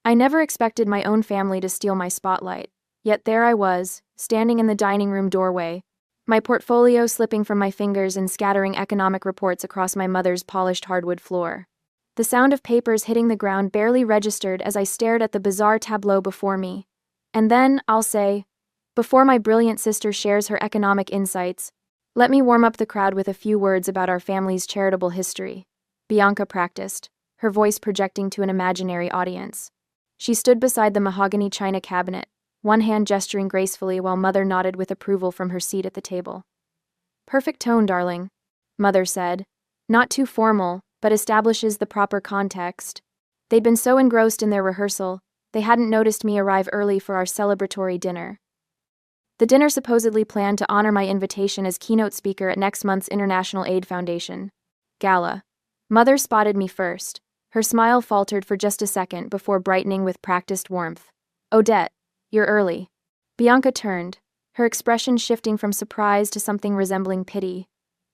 I never expected my own family to steal my spotlight, yet there I was, standing in the dining room doorway, my portfolio slipping from my fingers and scattering economic reports across my mother's polished hardwood floor. The sound of papers hitting the ground barely registered as I stared at the bizarre tableau before me. And then, I'll say, before my brilliant sister shares her economic insights, let me warm up the crowd with a few words about our family's charitable history. Bianca practiced, her voice projecting to an imaginary audience. She stood beside the mahogany china cabinet, one hand gesturing gracefully while Mother nodded with approval from her seat at the table. "Perfect tone, darling," Mother said. "Not too formal, but establishes the proper context." They'd been so engrossed in their rehearsal, they hadn't noticed me arrive early for our celebratory dinner. The dinner supposedly planned to honor my invitation as keynote speaker at next month's International Aid Foundation Gala. Mother spotted me first. Her smile faltered for just a second before brightening with practiced warmth. "Odette, you're early." Bianca turned, her expression shifting from surprise to something resembling pity.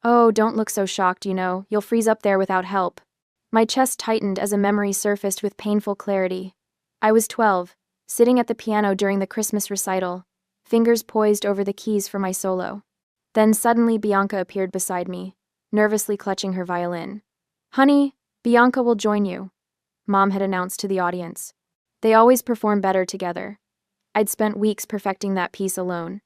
"Oh, don't look so shocked, you'll freeze up there without help." My chest tightened as a memory surfaced with painful clarity. I was 12, sitting at the piano during the Christmas recital, fingers poised over the keys for my solo. Then suddenly Bianca appeared beside me, nervously clutching her violin. "Honey, Bianca will join you," Mom had announced to the audience. They always perform better together. I'd spent weeks perfecting that piece alone.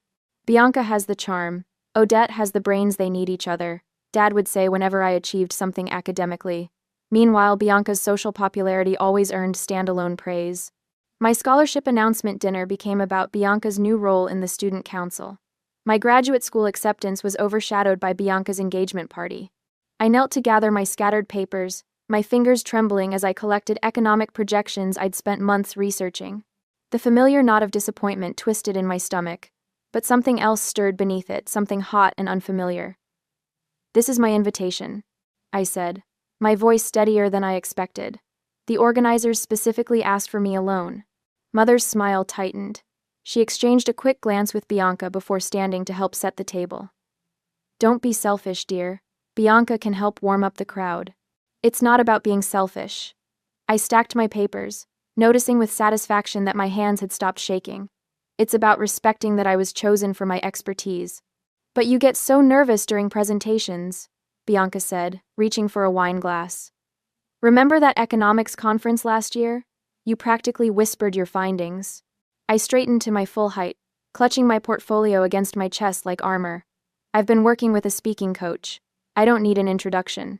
Bianca has the charm, Odette has the brains, they need each other, Dad would say whenever I achieved something academically. Meanwhile, Bianca's social popularity always earned standalone praise. My scholarship announcement dinner became about Bianca's new role in the student council. My graduate school acceptance was overshadowed by Bianca's engagement party. I knelt to gather my scattered papers, my fingers trembling as I collected economic projections I'd spent months researching. The familiar knot of disappointment twisted in my stomach, but something else stirred beneath it, something hot and unfamiliar. "This is my invitation," I said, my voice steadier than I expected. "The organizers specifically asked for me alone." Mother's smile tightened. She exchanged a quick glance with Bianca before standing to help set the table. "Don't be selfish, dear. Bianca can help warm up the crowd." "It's not about being selfish." I stacked my papers, noticing with satisfaction that my hands had stopped shaking. "It's about respecting that I was chosen for my expertise." "But you get so nervous during presentations," Bianca said, reaching for a wine glass. "Remember that economics conference last year? You practically whispered your findings." I straightened to my full height, clutching my portfolio against my chest like armor. "I've been working with a speaking coach. I don't need an introduction."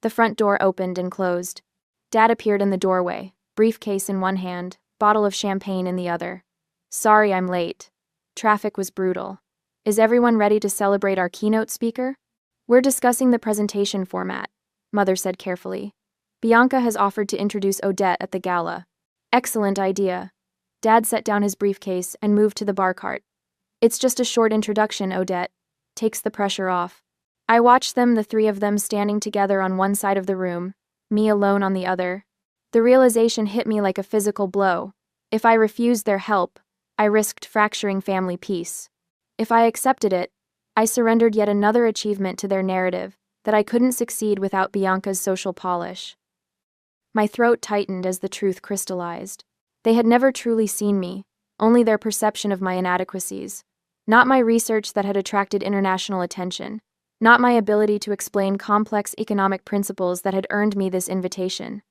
The front door opened and closed. Dad appeared in the doorway, briefcase in one hand, bottle of champagne in the other. "Sorry I'm late. Traffic was brutal. Is everyone ready to celebrate our keynote speaker?" "We're discussing the presentation format," Mother said carefully. "Bianca has offered to introduce Odette at the gala." "Excellent idea." Dad set down his briefcase and moved to the bar cart. "It's just a short introduction, Odette. Takes the pressure off." I watched them, the three of them standing together on one side of the room, me alone on the other. The realization hit me like a physical blow. If I refused their help, I risked fracturing family peace. If I accepted it, I surrendered yet another achievement to their narrative, that I couldn't succeed without Bianca's social polish. My throat tightened as the truth crystallized. They had never truly seen me, only their perception of my inadequacies. Not my research that had attracted international attention. Not my ability to explain complex economic principles that had earned me this invitation.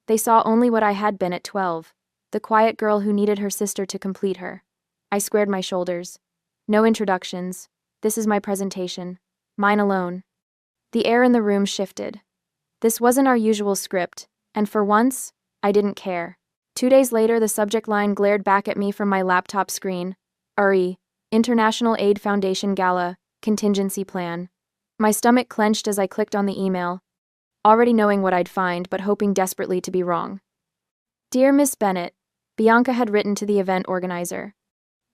They saw only what I had been at 12, the quiet girl who needed her sister to complete her. I squared my shoulders. "No introductions. This is my presentation. Mine alone." The air in the room shifted. This wasn't our usual script, and for once, I didn't care. 2 days later, the subject line glared back at me from my laptop screen. URI, International Aid Foundation Gala, Contingency Plan. My stomach clenched as I clicked on the email, already knowing what I'd find but hoping desperately to be wrong. "Dear Miss Bennett," Bianca had written to the event organizer.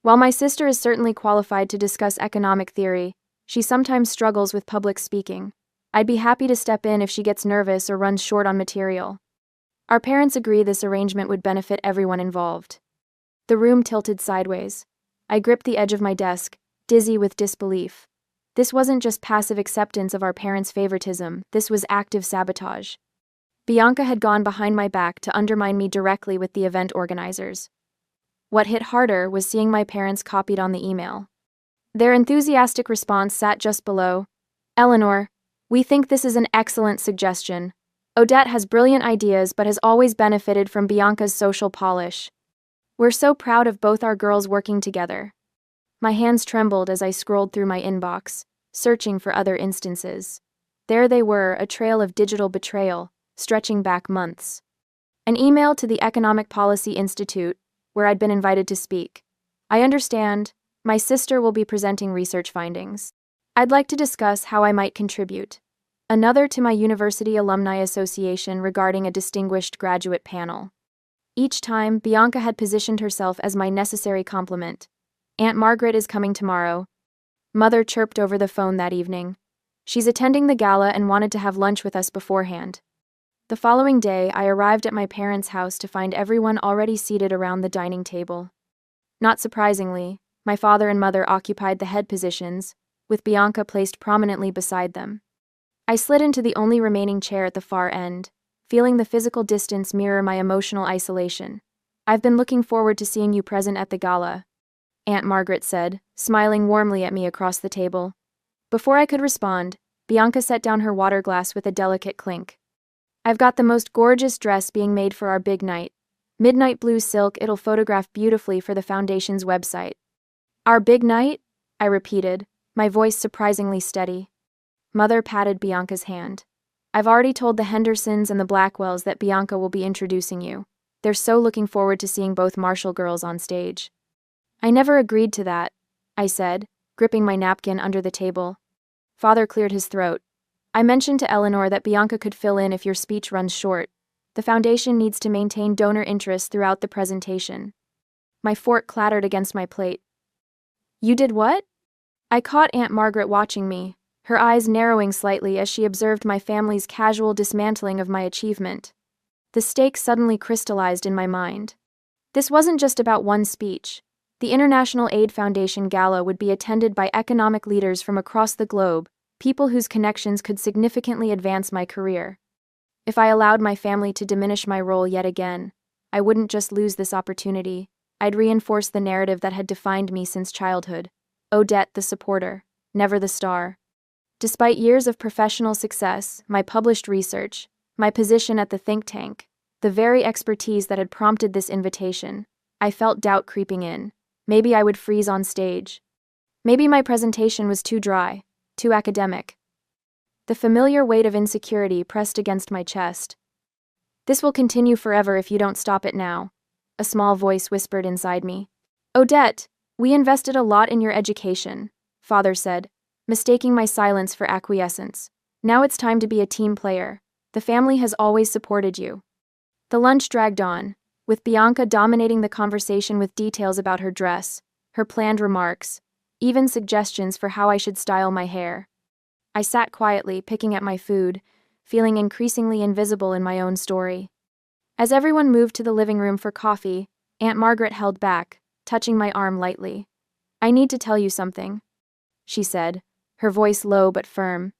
"While my sister is certainly qualified to discuss economic theory, she sometimes struggles with public speaking. I'd be happy to step in if she gets nervous or runs short on material. Our parents agree this arrangement would benefit everyone involved." The room tilted sideways. I gripped the edge of my desk, dizzy with disbelief. This wasn't just passive acceptance of our parents' favoritism, this was active sabotage. Bianca had gone behind my back to undermine me directly with the event organizers. What hit harder was seeing my parents copied on the email. Their enthusiastic response sat just below. "Eleanor, we think this is an excellent suggestion. Odette has brilliant ideas but has always benefited from Bianca's social polish. We're so proud of both our girls working together." My hands trembled as I scrolled through my inbox, searching for other instances. There they were, a trail of digital betrayal, stretching back months. An email to the Economic Policy Institute, where I'd been invited to speak. "I understand. My sister will be presenting research findings. I'd like to discuss how I might contribute." Another to my University Alumni Association regarding a distinguished graduate panel. Each time, Bianca had positioned herself as my necessary complement. "Aunt Margaret is coming tomorrow." Mother chirped over the phone that evening. "She's attending the gala and wanted to have lunch with us beforehand." The following day, I arrived at my parents' house to find everyone already seated around the dining table. Not surprisingly, my father and mother occupied the head positions, with Bianca placed prominently beside them. I slid into the only remaining chair at the far end, feeling the physical distance mirror my emotional isolation. "I've been looking forward to seeing you present at the gala," Aunt Margaret said, smiling warmly at me across the table. Before I could respond, Bianca set down her water glass with a delicate clink. "I've got the most gorgeous dress being made for our big night. Midnight blue silk, it'll photograph beautifully for the foundation's website." "Our big night?" I repeated, my voice surprisingly steady. Mother patted Bianca's hand. "I've already told the Hendersons and the Blackwells that Bianca will be introducing you. They're so looking forward to seeing both Marshall girls on stage." "I never agreed to that," I said, gripping my napkin under the table. Father cleared his throat. "I mentioned to Eleanor that Bianca could fill in if your speech runs short. The foundation needs to maintain donor interest throughout the presentation." My fork clattered against my plate. "You did what?" I caught Aunt Margaret watching me, her eyes narrowing slightly as she observed my family's casual dismantling of my achievement. The stakes suddenly crystallized in my mind. This wasn't just about one speech. The International Aid Foundation Gala would be attended by economic leaders from across the globe, people whose connections could significantly advance my career. If I allowed my family to diminish my role yet again, I wouldn't just lose this opportunity, I'd reinforce the narrative that had defined me since childhood. Odette the supporter, never the star. Despite years of professional success, my published research, my position at the think tank, the very expertise that had prompted this invitation, I felt doubt creeping in. Maybe I would freeze on stage. Maybe my presentation was too dry, too academic. The familiar weight of insecurity pressed against my chest. "This will continue forever if you don't stop it now," a small voice whispered inside me. "Odette, we invested a lot in your education," Father said, mistaking my silence for acquiescence. "Now it's time to be a team player. The family has always supported you." The lunch dragged on, with Bianca dominating the conversation with details about her dress, her planned remarks, even suggestions for how I should style my hair. I sat quietly, picking at my food, feeling increasingly invisible in my own story. As everyone moved to the living room for coffee, Aunt Margaret held back, touching my arm lightly. "I need to tell you something," she said, her voice low but firm.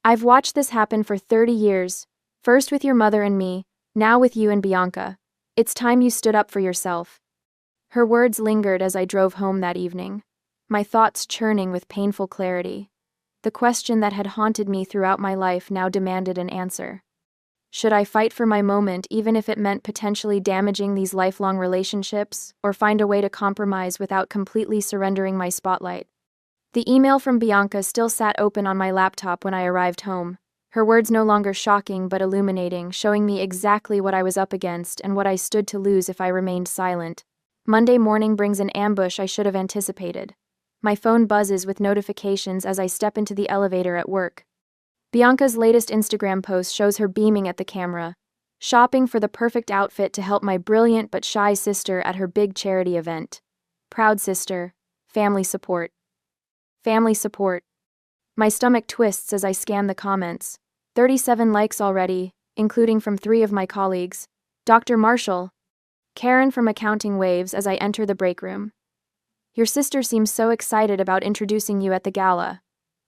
"I've watched this happen for 30 years, first with your mother and me, now with you and Bianca. It's time you stood up for yourself." Her words lingered as I drove home that evening, my thoughts churning with painful clarity. The question that had haunted me throughout my life now demanded an answer. Should I fight for my moment even if it meant potentially damaging these lifelong relationships, or find a way to compromise without completely surrendering my spotlight? The email from Bianca still sat open on my laptop when I arrived home, her words no longer shocking but illuminating, showing me exactly what I was up against and what I stood to lose if I remained silent. Monday morning brings an ambush I should have anticipated. My phone buzzes with notifications as I step into the elevator at work. Bianca's latest Instagram post shows her beaming at the camera, shopping for the perfect outfit to help my brilliant but shy sister at her big charity event. Proud sister, family support. Family support. My stomach twists as I scan the comments. 37 likes already, including from 3 of my colleagues. Dr. Marshall. Karen from Accounting waves as I enter the break room. "Your sister seems so excited about introducing you at the gala.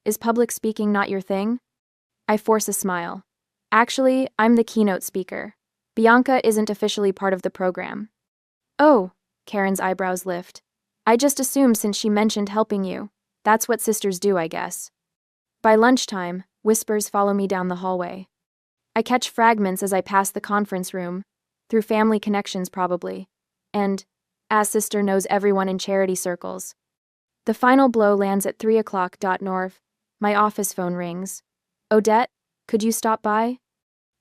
Is public speaking not your thing?" I force a smile. Actually, I'm the keynote speaker. Bianca isn't officially part of the program. Oh, Karen's eyebrows lift. I just assumed since she mentioned helping you. That's what sisters do, I guess. By lunchtime, whispers follow me down the hallway. I catch fragments as I pass the conference room, through family connections probably, and, as sister knows everyone in charity circles. The final blow lands at 3 o'clock. North. My office phone rings. Odette, could you stop by?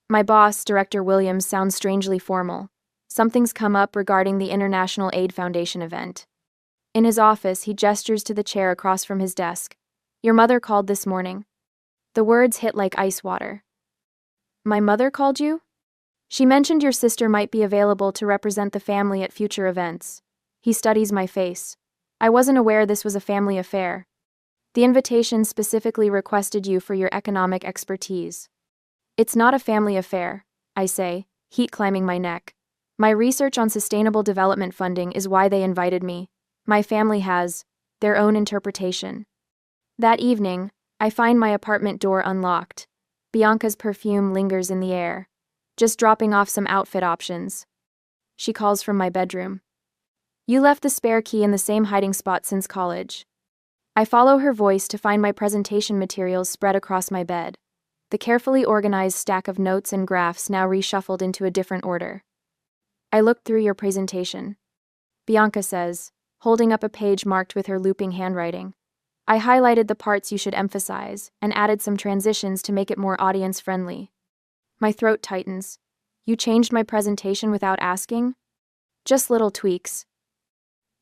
My boss, Director Williams, sounds strangely formal. Something's come up regarding the International Aid Foundation event. In his office, he gestures to the chair across from his desk. Your mother called this morning. The words hit like ice water. My mother called you? She mentioned your sister might be available to represent the family at future events. He studies my face. I wasn't aware this was a family affair. The invitation specifically requested you for your economic expertise. It's not a family affair, I say, heat climbing my neck. My research on sustainable development funding is why they invited me. My family has their own interpretation. That evening, I find my apartment door unlocked. Bianca's perfume lingers in the air. Just dropping off some outfit options. She calls from my bedroom. You left the spare key in the same hiding spot since college. I follow her voice to find my presentation materials spread across my bed. The carefully organized stack of notes and graphs now reshuffled into a different order. I looked through your presentation. Bianca says, holding up a page marked with her looping handwriting. I highlighted the parts you should emphasize and added some transitions to make it more audience-friendly. My throat tightens. You changed my presentation without asking? Just little tweaks.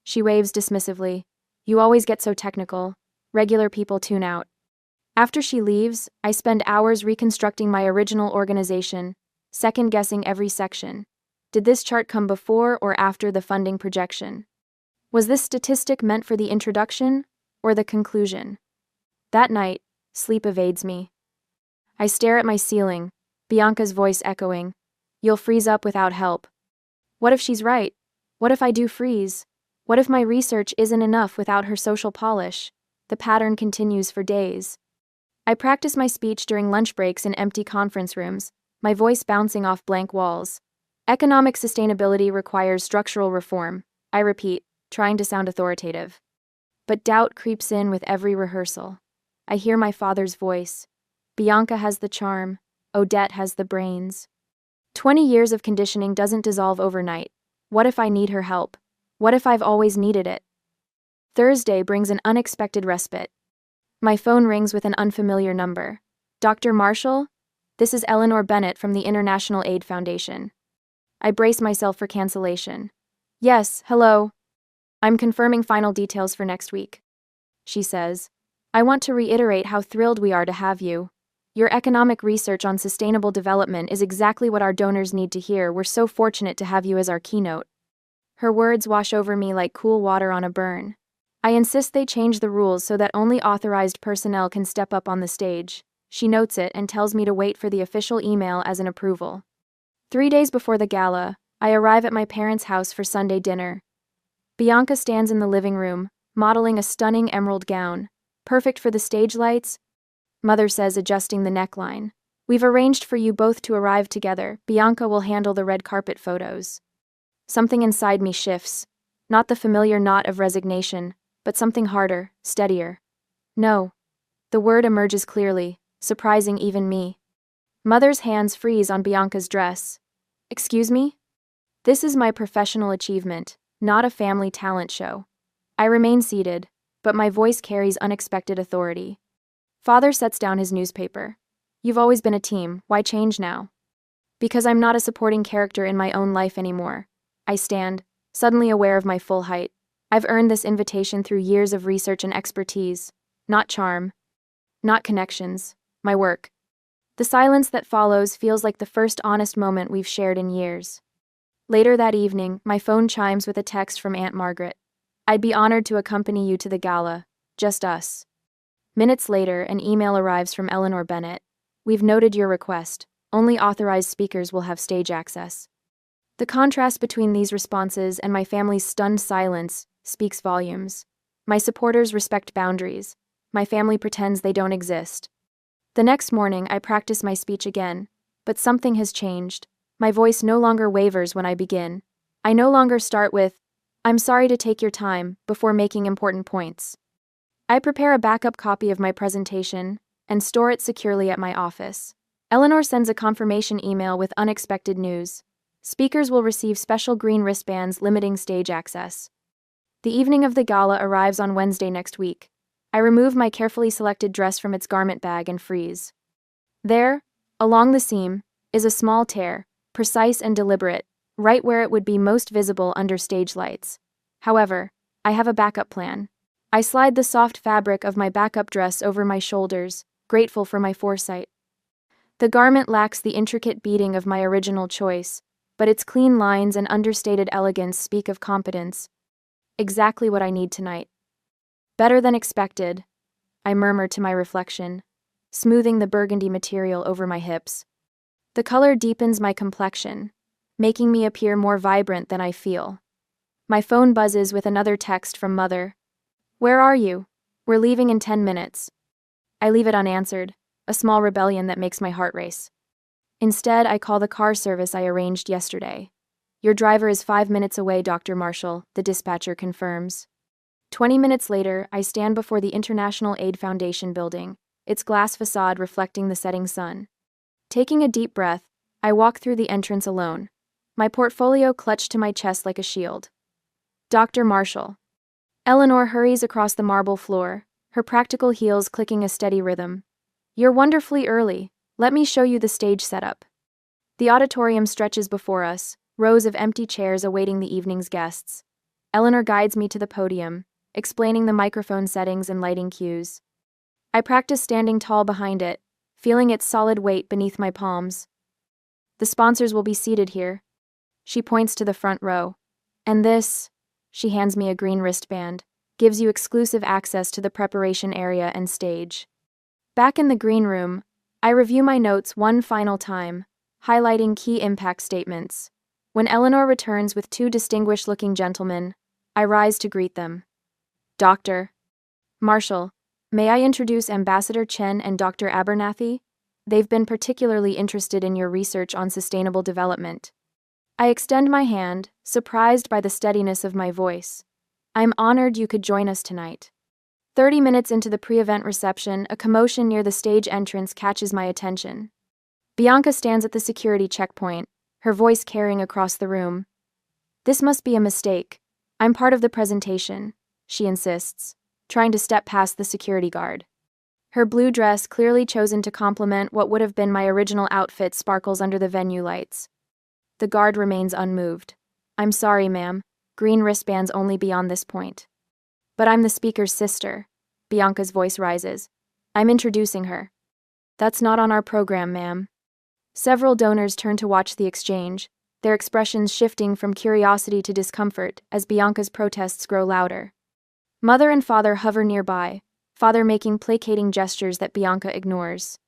She waves dismissively. You always get so technical. Regular people tune out. After she leaves, I spend hours reconstructing my original organization, second-guessing every section. Did this chart come before or after the funding projection? Was this statistic meant for the introduction or the conclusion? That night, sleep evades me. I stare at my ceiling, Bianca's voice echoing. You'll freeze up without help. What if she's right? What if I do freeze? What if my research isn't enough without her social polish? The pattern continues for days. I practice my speech during lunch breaks in empty conference rooms, my voice bouncing off blank walls. Economic sustainability requires structural reform, I repeat, trying to sound authoritative. But doubt creeps in with every rehearsal. I hear my father's voice. Bianca has the charm, Odette has the brains. 20 years of conditioning doesn't dissolve overnight. What if I need her help? What if I've always needed it? Thursday brings an unexpected respite. My phone rings with an unfamiliar number. Dr. Marshall? This is Eleanor Bennett from the International Aid Foundation. I brace myself for cancellation. Yes, hello. I'm confirming final details for next week. She says, I want to reiterate how thrilled we are to have you. Your economic research on sustainable development is exactly what our donors need to hear. We're so fortunate to have you as our keynote. Her words wash over me like cool water on a burn. I insist they change the rules so that only authorized personnel can step up on the stage. She notes it and tells me to wait for the official email as an approval. 3 days before the gala, I arrive at my parents' house for Sunday dinner. Bianca stands in the living room, modeling a stunning emerald gown. Perfect for the stage lights? Mother says, adjusting the neckline. We've arranged for you both to arrive together. Bianca will handle the red carpet photos. Something inside me shifts. Not the familiar knot of resignation, but something harder, steadier. No. The word emerges clearly, surprising even me. Mother's hands freeze on Bianca's dress. Excuse me? This is my professional achievement, not a family talent show. I remain seated, but my voice carries unexpected authority. Father sets down his newspaper. You've always been a team, why change now? Because I'm not a supporting character in my own life anymore. I stand, suddenly aware of my full height. I've earned this invitation through years of research and expertise. Not charm. Not connections. My work. The silence that follows feels like the first honest moment we've shared in years. Later that evening, my phone chimes with a text from Aunt Margaret. I'd be honored to accompany you to the gala. Just us. Minutes later, an email arrives from Eleanor Bennett. We've noted your request. Only authorized speakers will have stage access. The contrast between these responses and my family's stunned silence speaks volumes. My supporters respect boundaries. My family pretends they don't exist. The next morning, I practice my speech again. But something has changed. My voice no longer wavers when I begin. I no longer start with, "I'm sorry to take your time," before making important points. I prepare a backup copy of my presentation and store it securely at my office. Eleanor sends a confirmation email with unexpected news. Speakers will receive special green wristbands limiting stage access. The evening of the gala arrives on Wednesday next week. I remove my carefully selected dress from its garment bag and freeze. There, along the seam, is a small tear, precise and deliberate, right where it would be most visible under stage lights. However, I have a backup plan. I slide the soft fabric of my backup dress over my shoulders, grateful for my foresight. The garment lacks the intricate beading of my original choice, but its clean lines and understated elegance speak of competence. Exactly what I need tonight. Better than expected, I murmur to my reflection, smoothing the burgundy material over my hips. The color deepens my complexion, making me appear more vibrant than I feel. My phone buzzes with another text from Mother. "Where are you? We're leaving in 10 minutes. I leave it unanswered, a small rebellion that makes my heart race. Instead, I call the car service I arranged yesterday. "Your driver is 5 minutes away, Dr. Marshall," the dispatcher confirms. 20 minutes later, I stand before the International Aid Foundation building, its glass facade reflecting the setting sun. Taking a deep breath, I walk through the entrance alone, my portfolio clutched to my chest like a shield. "Dr. Marshall." Eleanor hurries across the marble floor, her practical heels clicking a steady rhythm. "You're wonderfully early. Let me show you the stage setup." The auditorium stretches before us, rows of empty chairs awaiting the evening's guests. Eleanor guides me to the podium, explaining the microphone settings and lighting cues. I practice standing tall behind it, feeling its solid weight beneath my palms. "The sponsors will be seated here." She points to the front row. "And this," she hands me a green wristband, "gives you exclusive access to the preparation area and stage." Back in the green room, I review my notes one final time, highlighting key impact statements. When Eleanor returns with two distinguished-looking gentlemen, I rise to greet them. "Dr. Marshall, may I introduce Ambassador Chen and Dr. Abernathy? They've been particularly interested in your research on sustainable development." I extend my hand, surprised by the steadiness of my voice. "I'm honored you could join us tonight." 30 minutes into the pre-event reception, a commotion near the stage entrance catches my attention. Bianca stands at the security checkpoint, her voice carrying across the room. "This must be a mistake. I'm part of the presentation," she insists, trying to step past the security guard. Her blue dress, clearly chosen to complement what would have been my original outfit, sparkles under the venue lights. The guard remains unmoved. "I'm sorry, ma'am. Green wristbands only beyond this point." "But I'm the speaker's sister." Bianca's voice rises. "I'm introducing her." "That's not on our program, ma'am." Several donors turn to watch the exchange, their expressions shifting from curiosity to discomfort as Bianca's protests grow louder. Mother and father hover nearby, father making placating gestures that Bianca ignores.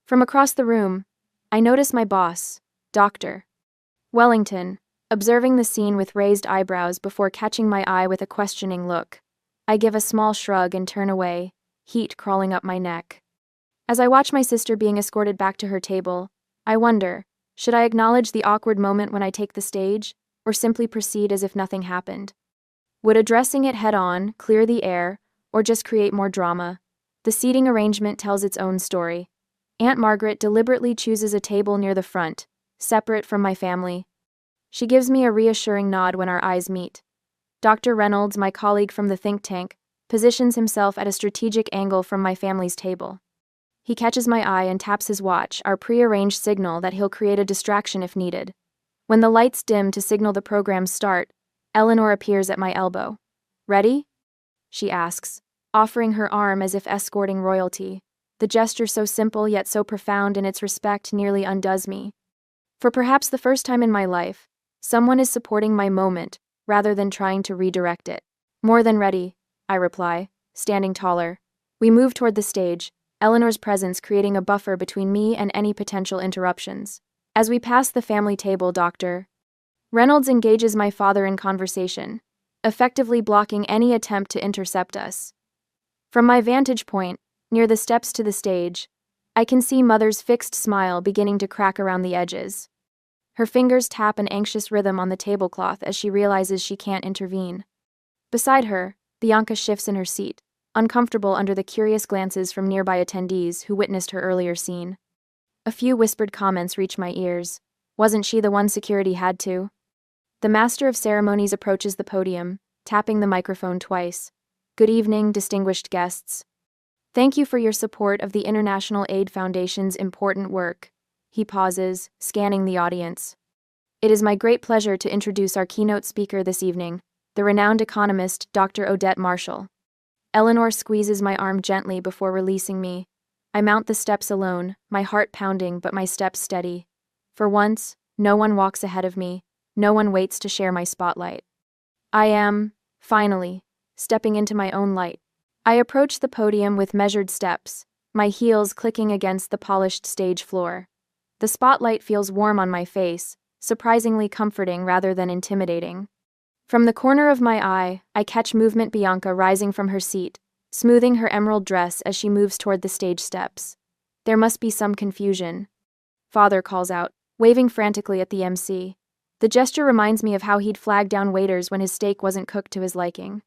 From across the room, I notice my boss, Dr. Wellington, observing the scene with raised eyebrows before catching my eye with a questioning look. I give a small shrug and turn away, heat crawling up my neck. As I watch my sister being escorted back to her table, I wonder, should I acknowledge the awkward moment when I take the stage, or simply proceed as if nothing happened? Would addressing it head-on clear the air, or just create more drama? The seating arrangement tells its own story. Aunt Margaret deliberately chooses a table near the front, separate from my family. She gives me a reassuring nod when our eyes meet. Dr. Reynolds, my colleague from the think tank, positions himself at a strategic angle from my family's table. He catches my eye and taps his watch, our pre-arranged signal that he'll create a distraction if needed. When the lights dim to signal the program's start, Eleanor appears at my elbow. "Ready?" she asks, offering her arm as if escorting royalty. The gesture, so simple yet so profound in its respect, nearly undoes me. For perhaps the first time in my life, someone is supporting my moment rather than trying to redirect it. "More than ready," I reply, standing taller. We move toward the stage, Eleanor's presence creating a buffer between me and any potential interruptions. As we pass the family table, Dr. Reynolds engages my father in conversation, effectively blocking any attempt to intercept us. From my vantage point, near the steps to the stage, I can see Mother's fixed smile beginning to crack around the edges. Her fingers tap an anxious rhythm on the tablecloth as she realizes she can't intervene. Beside her, Bianca shifts in her seat, uncomfortable under the curious glances from nearby attendees who witnessed her earlier scene. A few whispered comments reach my ears. Wasn't she the one security had to? The master of ceremonies approaches the podium, tapping the microphone twice. Good evening, distinguished guests. Thank you for your support of the International Aid Foundation's important work. He pauses, scanning the audience. It is my great pleasure to introduce our keynote speaker this evening, the renowned economist, Dr. Odette Marshall. Eleanor squeezes my arm gently before releasing me. I mount the steps alone, my heart pounding but my steps steady. For once, no one walks ahead of me, no one waits to share my spotlight. I am, finally, stepping into my own light. I approach the podium with measured steps, my heels clicking against the polished stage floor. The spotlight feels warm on my face, surprisingly comforting rather than intimidating. From the corner of my eye, I catch movement Bianca rising from her seat, smoothing her emerald dress as she moves toward the stage steps. There must be some confusion. Father calls out, waving frantically at the MC. The gesture reminds me of how he'd flag down waiters when his steak wasn't cooked to his liking.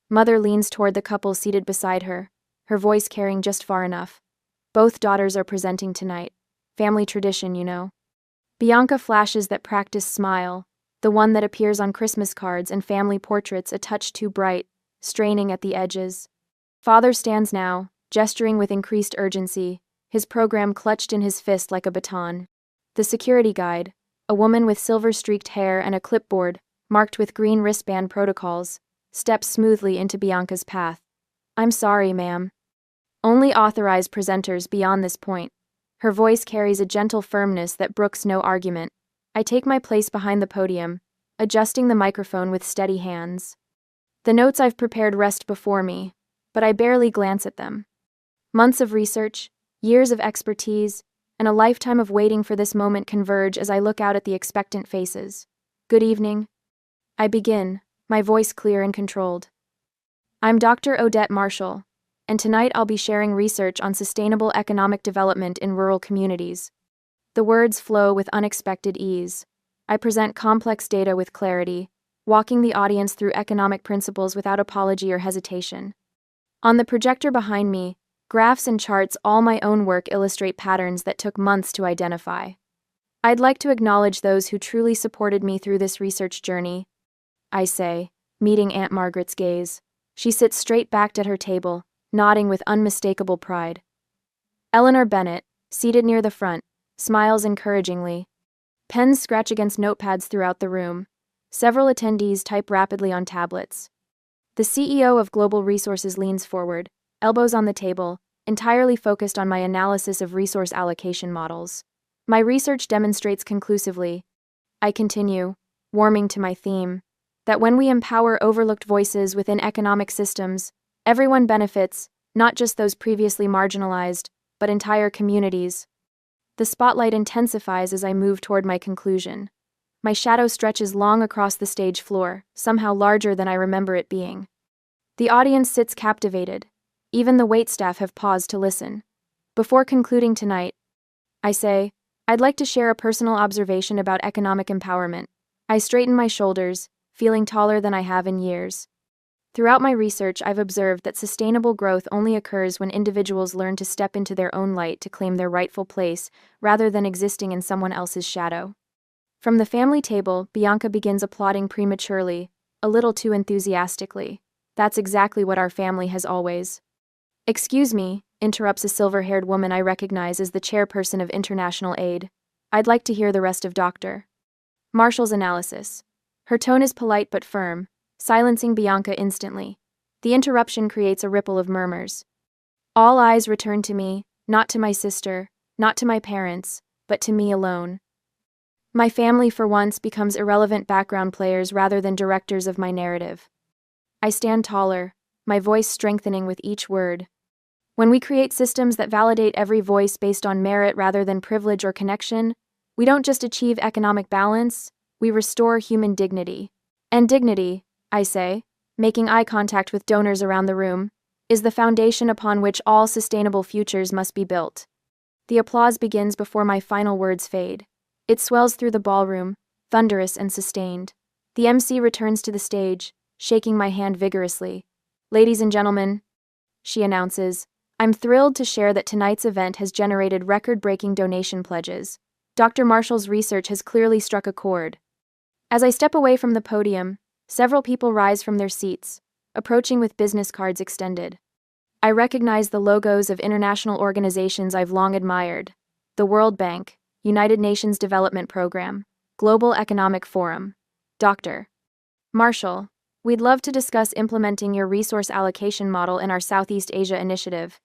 Mother leans toward the couple seated beside her, her voice carrying just far enough. Both daughters are presenting tonight. Family tradition, you know. Bianca flashes that practiced smile, the one that appears on Christmas cards and family portraits a touch too bright, straining at the edges. Father stands now, gesturing with increased urgency, his program clutched in his fist like a baton. The security guide, a woman with silver-streaked hair and a clipboard, marked with green wristband protocols, steps smoothly into Bianca's path. I'm sorry, ma'am. Only authorized presenters beyond this point. Her voice carries a gentle firmness that brooks no argument. I take my place behind the podium, adjusting the microphone with steady hands. The notes I've prepared rest before me, but I barely glance at them. Months of research, years of expertise, and a lifetime of waiting for this moment converge as I look out at the expectant faces. Good evening. I begin, my voice clear and controlled. I'm Dr. Odette Marshall, and tonight I'll be sharing research on sustainable economic development in rural communities. The words flow with unexpected ease. I present complex data with clarity, walking the audience through economic principles without apology or hesitation. On the projector behind me, graphs and charts, all my own work, illustrate patterns that took months to identify. I'd like to acknowledge those who truly supported me through this research journey, I say, meeting Aunt Margaret's gaze. She sits straight-backed at her table, nodding with unmistakable pride. Eleanor Bennett, seated near the front, smiles encouragingly. Pens scratch against notepads throughout the room. Several attendees type rapidly on tablets. The CEO of Global Resources leans forward, elbows on the table, entirely focused on my analysis of resource allocation models. My research demonstrates conclusively, I continue, warming to my theme, that when we empower overlooked voices within economic systems, everyone benefits, not just those previously marginalized, but entire communities. The spotlight intensifies as I move toward my conclusion. My shadow stretches long across the stage floor, somehow larger than I remember it being. The audience sits captivated. Even the waitstaff have paused to listen. Before concluding tonight, I say, I'd like to share a personal observation about economic empowerment. I straighten my shoulders, feeling taller than I have in years. Throughout my research, I've observed that sustainable growth only occurs when individuals learn to step into their own light to claim their rightful place, rather than existing in someone else's shadow. From the family table, Bianca begins applauding prematurely, a little too enthusiastically. That's exactly what our family has always. Excuse me, interrupts a silver-haired woman I recognize as the chairperson of International Aid. I'd like to hear the rest of Dr. Marshall's analysis. Her tone is polite but firm, silencing Bianca instantly. The interruption creates a ripple of murmurs. All eyes return to me, not to my sister, not to my parents, but to me alone. My family for once becomes irrelevant background players rather than directors of my narrative. I stand taller, my voice strengthening with each word. When we create systems that validate every voice based on merit rather than privilege or connection, we don't just achieve economic balance, we restore human dignity. And dignity, I say, making eye contact with donors around the room, is the foundation upon which all sustainable futures must be built. The applause begins before my final words fade. It swells through the ballroom, thunderous and sustained. The MC returns to the stage, shaking my hand vigorously. "Ladies and gentlemen," she announces, "I'm thrilled to share that tonight's event has generated record-breaking donation pledges. Dr. Marshall's research has clearly struck a chord." As I step away from the podium, several people rise from their seats, approaching with business cards extended. I recognize the logos of international organizations I've long admired: the World Bank, United Nations Development Program, Global Economic Forum. "Dr. Marshall, we'd love to discuss implementing your resource allocation model in our Southeast Asia initiative,"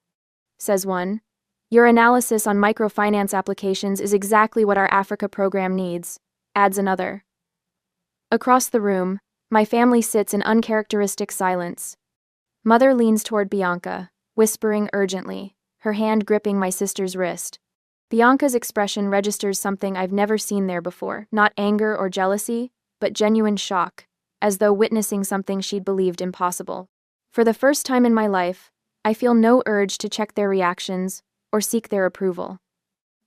says one. "Your analysis on microfinance applications is exactly what our Africa program needs," adds another. Across the room, my family sits in uncharacteristic silence. Mother leans toward Bianca, whispering urgently, her hand gripping my sister's wrist. Bianca's expression registers something I've never seen there before, not anger or jealousy, but genuine shock, as though witnessing something she'd believed impossible. For the first time in my life, I feel no urge to check their reactions or seek their approval.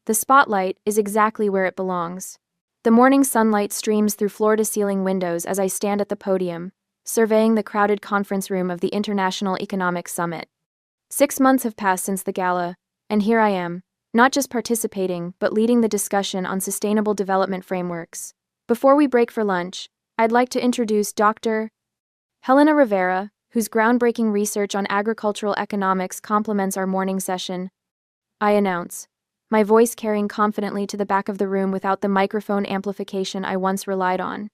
The spotlight is exactly where it belongs. The morning sunlight streams through floor-to-ceiling windows as I stand at the podium, surveying the crowded conference room of the International Economic Summit. 6 months have passed since the gala, and here I am, not just participating, but leading the discussion on sustainable development frameworks. Before we break for lunch, I'd like to introduce Dr. Helena Rivera, whose groundbreaking research on agricultural economics complements our morning session, I announce, my voice carrying confidently to the back of the room without the microphone amplification I once relied on.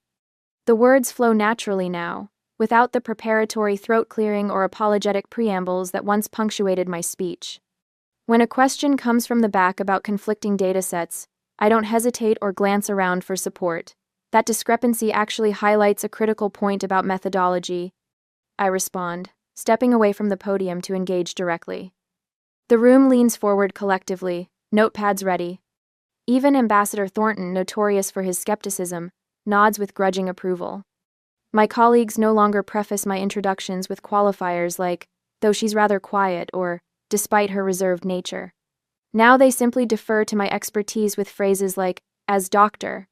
The words flow naturally now, without the preparatory throat-clearing or apologetic preambles that once punctuated my speech. When a question comes from the back about conflicting datasets, I don't hesitate or glance around for support. That discrepancy actually highlights a critical point about methodology, I respond, stepping away from the podium to engage directly. The room leans forward collectively, notepads ready. Even Ambassador Thornton, notorious for his skepticism, nods with grudging approval. My colleagues no longer preface my introductions with qualifiers like, "though she's rather quiet," or "despite her reserved nature." Now they simply defer to my expertise with phrases like, "as Dr.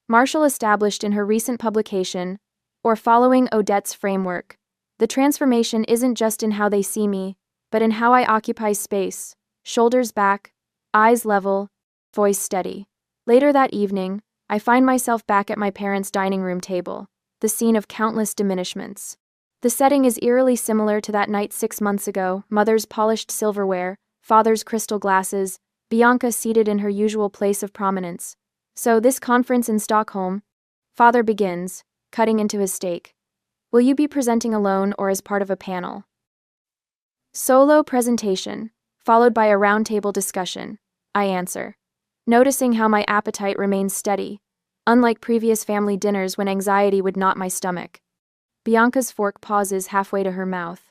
Marshall established in her recent publication," or "following Odette's framework." The transformation isn't just in how they see me, but in how I occupy space, shoulders back, eyes level, voice steady. Later that evening, I find myself back at my parents' dining room table, the scene of countless diminishments. The setting is eerily similar to that night 6 months ago: mother's polished silverware, father's crystal glasses, Bianca seated in her usual place of prominence. "So this conference in Stockholm," father begins, cutting into his steak. "Will you be presenting alone or as part of a panel?" "Solo presentation, followed by a roundtable discussion," I answer, noticing how my appetite remains steady, unlike previous family dinners when anxiety would knot my stomach. Bianca's fork pauses halfway to her mouth.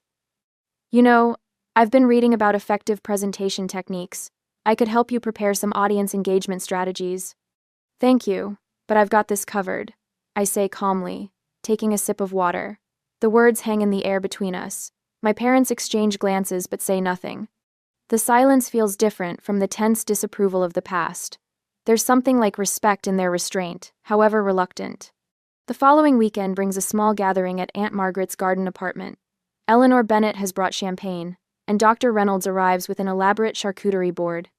"You know, I've been reading about effective presentation techniques. I could help you prepare some audience engagement strategies." "Thank you, but I've got this covered," I say calmly, taking a sip of water. The words hang in the air between us. My parents exchange glances but say nothing. The silence feels different from the tense disapproval of the past. There's something like respect in their restraint, however reluctant. The following weekend brings a small gathering at Aunt Margaret's garden apartment. Eleanor Bennett has brought champagne, and Dr. Reynolds arrives with an elaborate charcuterie board.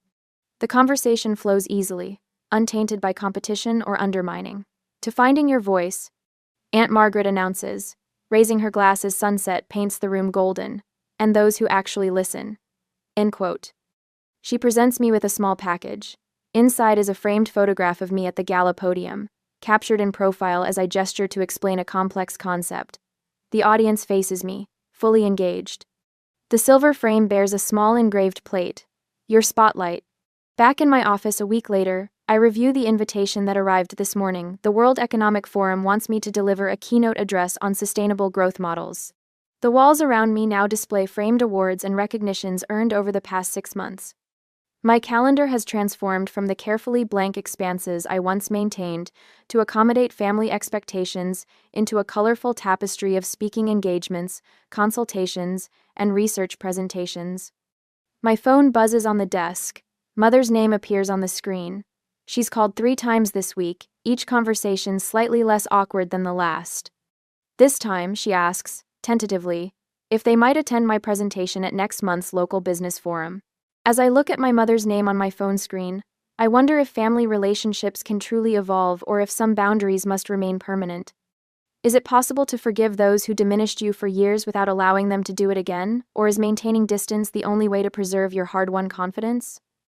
The conversation flows easily, untainted by competition or undermining. "To finding your voice," Aunt Margaret announces, raising her glass as sunset paints the room golden, "and those who actually listen." End quote. She presents me with a small package. Inside is a framed photograph of me at the gala podium, captured in profile as I gesture to explain a complex concept. The audience faces me, fully engaged. The silver frame bears a small engraved plate, "Your Spotlight." Back in my office a week later, I review the invitation that arrived this morning. The World Economic Forum wants me to deliver a keynote address on sustainable growth models. The walls around me now display framed awards and recognitions earned over the past 6 months. My calendar has transformed from the carefully blank expanses I once maintained to accommodate family expectations into a colorful tapestry of speaking engagements, consultations, and research presentations. My phone buzzes on the desk, Mother's name appears on the screen. She's called 3 times this week, each conversation slightly less awkward than the last. This time, she asks, tentatively, if they might attend my presentation at next month's local business forum. As I look at my mother's name on my phone screen, I wonder if family relationships can truly evolve or if some boundaries must remain permanent. Is it possible to forgive those who diminished you for years without allowing them to do it again, or is maintaining distance the only way to preserve your hard-won confidence?